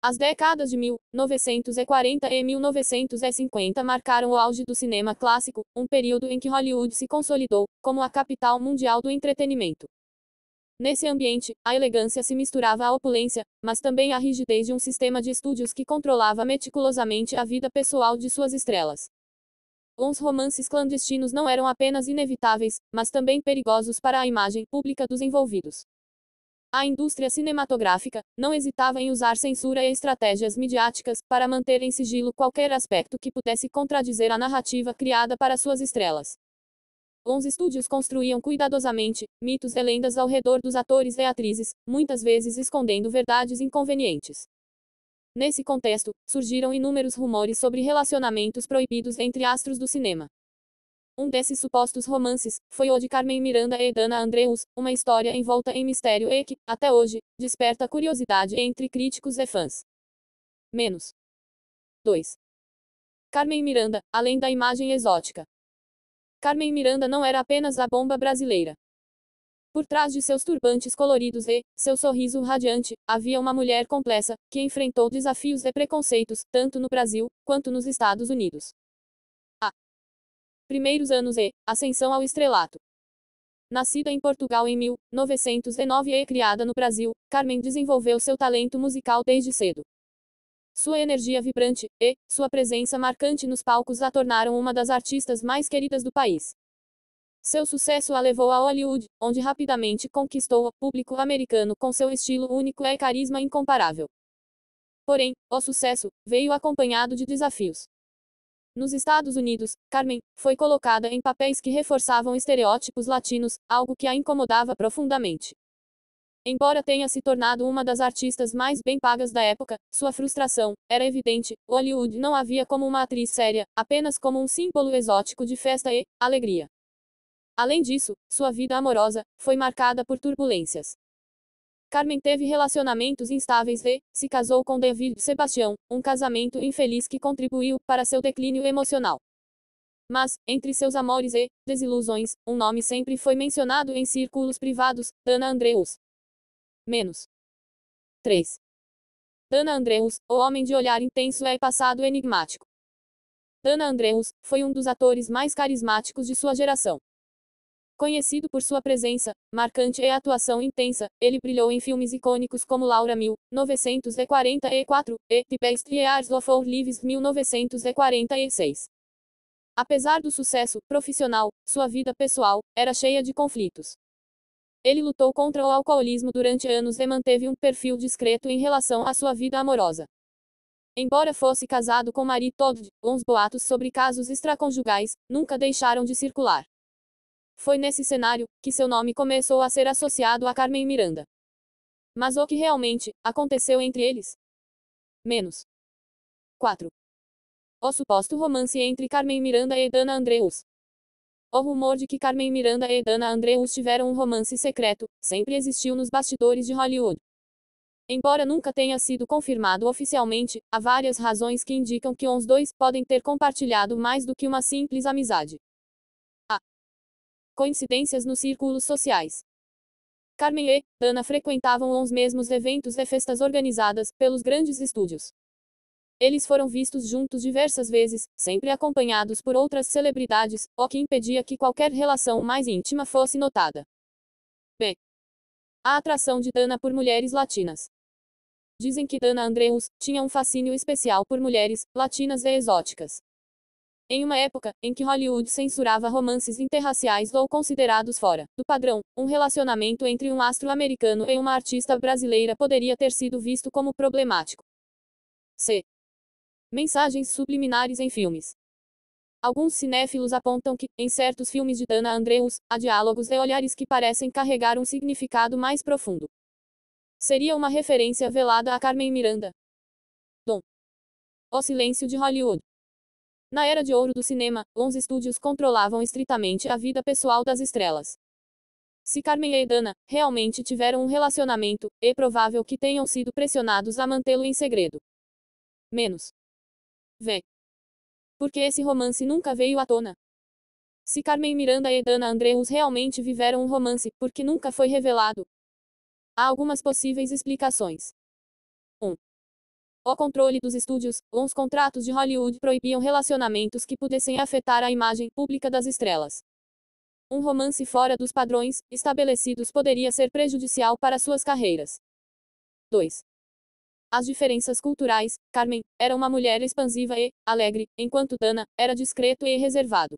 As décadas de 1940 e 1950 marcaram o auge do cinema clássico, um período em que Hollywood se consolidou como a capital mundial do entretenimento. Nesse ambiente, a elegância se misturava à opulência, mas também à rigidez de um sistema de estúdios que controlava meticulosamente a vida pessoal de suas estrelas. Os romances clandestinos não eram apenas inevitáveis, mas também perigosos para a imagem pública dos envolvidos. A indústria cinematográfica não hesitava em usar censura e estratégias midiáticas para manter em sigilo qualquer aspecto que pudesse contradizer a narrativa criada para suas estrelas. Os estúdios construíam cuidadosamente mitos e lendas ao redor dos atores e atrizes, muitas vezes escondendo verdades inconvenientes. Nesse contexto, surgiram inúmeros rumores sobre relacionamentos proibidos entre astros do cinema. Um desses supostos romances foi o de Carmen Miranda e Dana Andrews, uma história envolta em mistério e que, até hoje, desperta curiosidade entre críticos e fãs. 2. Carmen Miranda, além da imagem exótica. Carmen Miranda não era apenas a bomba brasileira. Por trás de seus turbantes coloridos e seu sorriso radiante, havia uma mulher complexa, que enfrentou desafios e preconceitos, tanto no Brasil, quanto nos Estados Unidos. Primeiros anos e ascensão ao estrelato. Nascida em Portugal em 1909 e criada no Brasil, Carmen desenvolveu seu talento musical desde cedo. Sua energia vibrante e sua presença marcante nos palcos a tornaram uma das artistas mais queridas do país. Seu sucesso a levou a Hollywood, onde rapidamente conquistou o público americano com seu estilo único e carisma incomparável. Porém, o sucesso veio acompanhado de desafios. Nos Estados Unidos, Carmen foi colocada em papéis que reforçavam estereótipos latinos, algo que a incomodava profundamente. Embora tenha se tornado uma das artistas mais bem pagas da época, sua frustração era evidente. Hollywood não a via como uma atriz séria, apenas como um símbolo exótico de festa e alegria. Além disso, sua vida amorosa foi marcada por turbulências. Carmen teve relacionamentos instáveis e se casou com David Sebastião, um casamento infeliz que contribuiu para seu declínio emocional. Mas, entre seus amores e desilusões, um nome sempre foi mencionado em círculos privados: Dana Andrews. 3. Dana Andrews, o homem de olhar intenso e passado enigmático. Dana Andrews foi um dos atores mais carismáticos de sua geração. Conhecido por sua presença marcante e atuação intensa, ele brilhou em filmes icônicos como Laura 1944 e The Best Years of Our Lives 1946. Apesar do sucesso profissional, sua vida pessoal era cheia de conflitos. Ele lutou contra o alcoolismo durante anos e manteve um perfil discreto em relação à sua vida amorosa. Embora fosse casado com Marie Todd, uns boatos sobre casos extraconjugais nunca deixaram de circular. Foi nesse cenário que seu nome começou a ser associado a Carmen Miranda. Mas o que realmente aconteceu entre eles? 4. O suposto romance entre Carmen Miranda e Dana Andrews. O rumor de que Carmen Miranda e Dana Andrews tiveram um romance secreto sempre existiu nos bastidores de Hollywood. Embora nunca tenha sido confirmado oficialmente, há várias razões que indicam que os dois podem ter compartilhado mais do que uma simples amizade. Coincidências nos círculos sociais. Carmen e Dana frequentavam os mesmos eventos e festas organizadas pelos grandes estúdios. Eles foram vistos juntos diversas vezes, sempre acompanhados por outras celebridades, o que impedia que qualquer relação mais íntima fosse notada. A atração de Dana por mulheres latinas. Dizem que Dana Andrews tinha um fascínio especial por mulheres latinas e exóticas. Em uma época em que Hollywood censurava romances interraciais ou considerados fora do padrão, um relacionamento entre um astro americano e uma artista brasileira poderia ter sido visto como problemático. Mensagens subliminares em filmes. Alguns cinéfilos apontam que, em certos filmes de Dana Andrews, há diálogos e olhares que parecem carregar um significado mais profundo. Seria uma referência velada a Carmen Miranda. O silêncio de Hollywood. Na era de ouro do cinema, os estúdios controlavam estritamente a vida pessoal das estrelas. Se Carmen e Dana realmente tiveram um relacionamento, é provável que tenham sido pressionados a mantê-lo em segredo. Porque esse romance nunca veio à tona. Se Carmen Miranda e Dana Andrews realmente viveram um romance, por que nunca foi revelado? Há algumas possíveis explicações. O controle dos estúdios, os contratos de Hollywood proibiam relacionamentos que pudessem afetar a imagem pública das estrelas. Um romance fora dos padrões estabelecidos poderia ser prejudicial para suas carreiras. 2. As diferenças culturais. Carmen era uma mulher expansiva e alegre, enquanto Dana era discreto e reservado.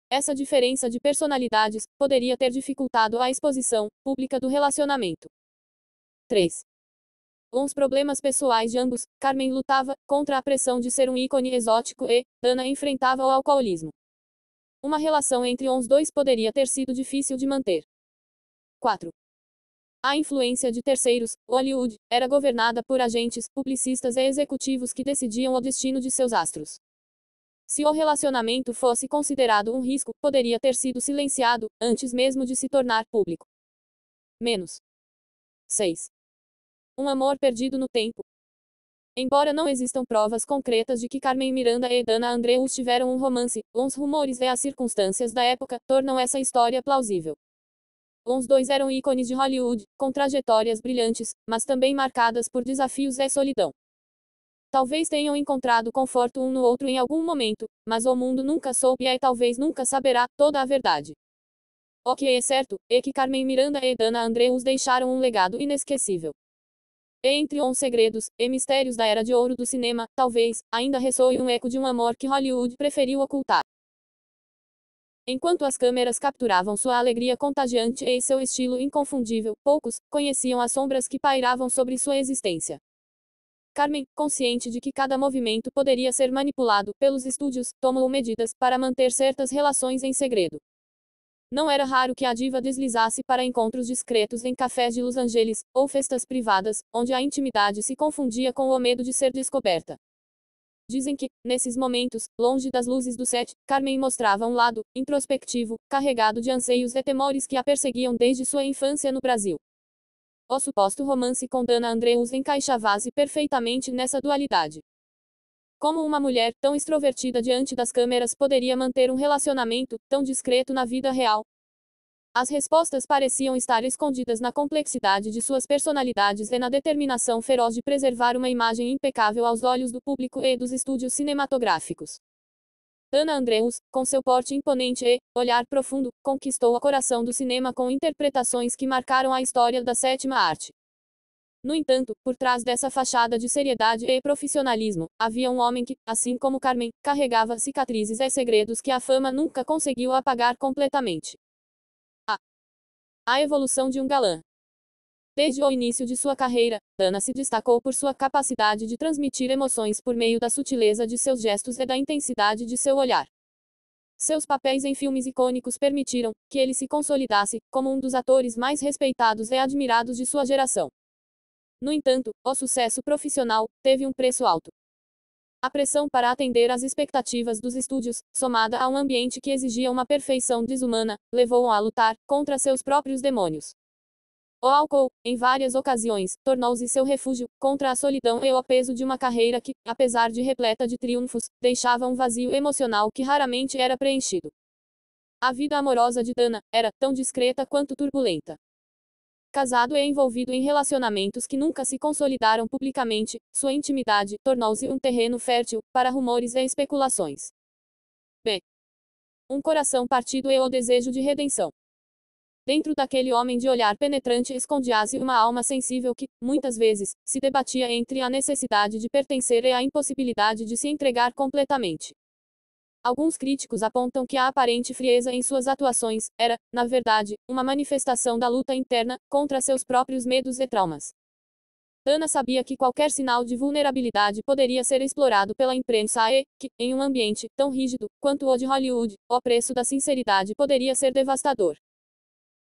Essa diferença de personalidades poderia ter dificultado a exposição pública do relacionamento. 3. Os problemas pessoais de ambos. Carmen lutava contra a pressão de ser um ícone exótico e Dana enfrentava o alcoolismo. Uma relação entre os dois poderia ter sido difícil de manter. 4. A influência de terceiros. Hollywood era governada por agentes, publicistas e executivos que decidiam o destino de seus astros. Se o relacionamento fosse considerado um risco, poderia ter sido silenciado antes mesmo de se tornar público. Menos. 6. Um amor perdido no tempo. Embora não existam provas concretas de que Carmen Miranda e Dana Andrews tiveram um romance, os rumores e as circunstâncias da época tornam essa história plausível. Os dois eram ícones de Hollywood, com trajetórias brilhantes, mas também marcadas por desafios e solidão. Talvez tenham encontrado conforto um no outro em algum momento, mas o mundo nunca soube e talvez nunca saberá toda a verdade. O que é certo é que Carmen Miranda e Dana Andrews deixaram um legado inesquecível. E entre os segredos e mistérios da era de ouro do cinema, talvez ainda ressoe um eco de um amor que Hollywood preferiu ocultar. Enquanto as câmeras capturavam sua alegria contagiante e seu estilo inconfundível, poucos conheciam as sombras que pairavam sobre sua existência. Carmen, consciente de que cada movimento poderia ser manipulado pelos estúdios, tomou medidas para manter certas relações em segredo. Não era raro que a diva deslizasse para encontros discretos em cafés de Los Angeles, ou festas privadas, onde a intimidade se confundia com o medo de ser descoberta. Dizem que, nesses momentos, longe das luzes do set, Carmen mostrava um lado introspectivo, carregado de anseios e temores que a perseguiam desde sua infância no Brasil. O suposto romance com Dana Andrews encaixava-se perfeitamente nessa dualidade. Como uma mulher tão extrovertida diante das câmeras poderia manter um relacionamento tão discreto na vida real? As respostas pareciam estar escondidas na complexidade de suas personalidades e na determinação feroz de preservar uma imagem impecável aos olhos do público e dos estúdios cinematográficos. Dana Andrews, com seu porte imponente e olhar profundo, conquistou o coração do cinema com interpretações que marcaram a história da sétima arte. No entanto, por trás dessa fachada de seriedade e profissionalismo, havia um homem que, assim como Carmen, carregava cicatrizes e segredos que a fama nunca conseguiu apagar completamente. A evolução de um galã. Desde o início de sua carreira, Dana se destacou por sua capacidade de transmitir emoções por meio da sutileza de seus gestos e da intensidade de seu olhar. Seus papéis em filmes icônicos permitiram que ele se consolidasse como um dos atores mais respeitados e admirados de sua geração. No entanto, o sucesso profissional teve um preço alto. A pressão para atender às expectativas dos estúdios, somada a um ambiente que exigia uma perfeição desumana, levou-o a lutar contra seus próprios demônios. O álcool, em várias ocasiões, tornou-se seu refúgio contra a solidão e o peso de uma carreira que, apesar de repleta de triunfos, deixava um vazio emocional que raramente era preenchido. A vida amorosa de Dana era tão discreta quanto turbulenta. Casado e envolvido em relacionamentos que nunca se consolidaram publicamente, sua intimidade tornou-se um terreno fértil para rumores e especulações. B. Um coração partido e o desejo de redenção. Dentro daquele homem de olhar penetrante escondia-se uma alma sensível que, muitas vezes, se debatia entre a necessidade de pertencer e a impossibilidade de se entregar completamente. Alguns críticos apontam que a aparente frieza em suas atuações era, na verdade, uma manifestação da luta interna contra seus próprios medos e traumas. Dana sabia que qualquer sinal de vulnerabilidade poderia ser explorado pela imprensa e que, em um ambiente tão rígido quanto o de Hollywood, o preço da sinceridade poderia ser devastador.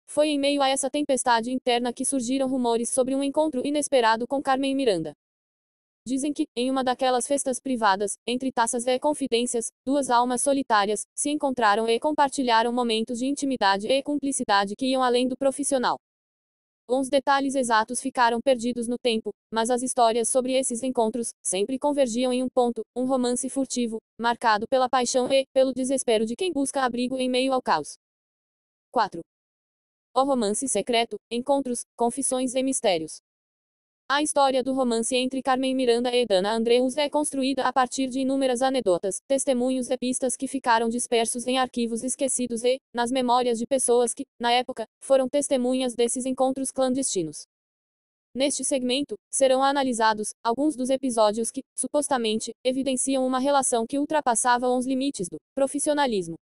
Foi em meio a essa tempestade interna que surgiram rumores sobre um encontro inesperado com Carmen Miranda. Dizem que, em uma daquelas festas privadas, entre taças e confidências, duas almas solitárias se encontraram e compartilharam momentos de intimidade e cumplicidade que iam além do profissional. Os detalhes exatos ficaram perdidos no tempo, mas as histórias sobre esses encontros sempre convergiam em um ponto: um romance furtivo, marcado pela paixão e pelo desespero de quem busca abrigo em meio ao caos. 4. O romance secreto, encontros, confissões e mistérios. A história do romance entre Carmen Miranda e Dana Andrews é construída a partir de inúmeras anedotas, testemunhos e pistas que ficaram dispersos em arquivos esquecidos e, nas memórias de pessoas que, na época, foram testemunhas desses encontros clandestinos. Neste segmento, serão analisados alguns dos episódios que, supostamente, evidenciam uma relação que ultrapassava os limites do profissionalismo.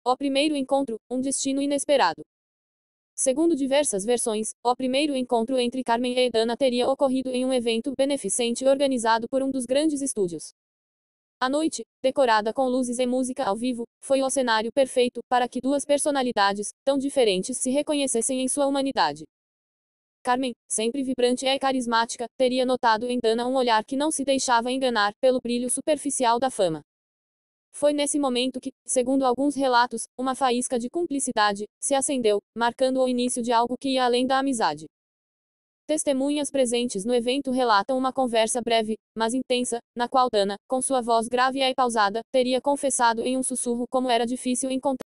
O primeiro encontro, um destino inesperado. Segundo diversas versões, o primeiro encontro entre Carmen e Dana teria ocorrido em um evento beneficente organizado por um dos grandes estúdios. A noite, decorada com luzes e música ao vivo, foi o cenário perfeito para que duas personalidades, tão diferentes, se reconhecessem em sua humanidade. Carmen, sempre vibrante e carismática, teria notado em Dana um olhar que não se deixava enganar pelo brilho superficial da fama. Foi nesse momento que, segundo alguns relatos, uma faísca de cumplicidade se acendeu, marcando o início de algo que ia além da amizade. Testemunhas presentes no evento relatam uma conversa breve, mas intensa, na qual Dana, com sua voz grave e pausada, teria confessado em um sussurro como era difícil encontrar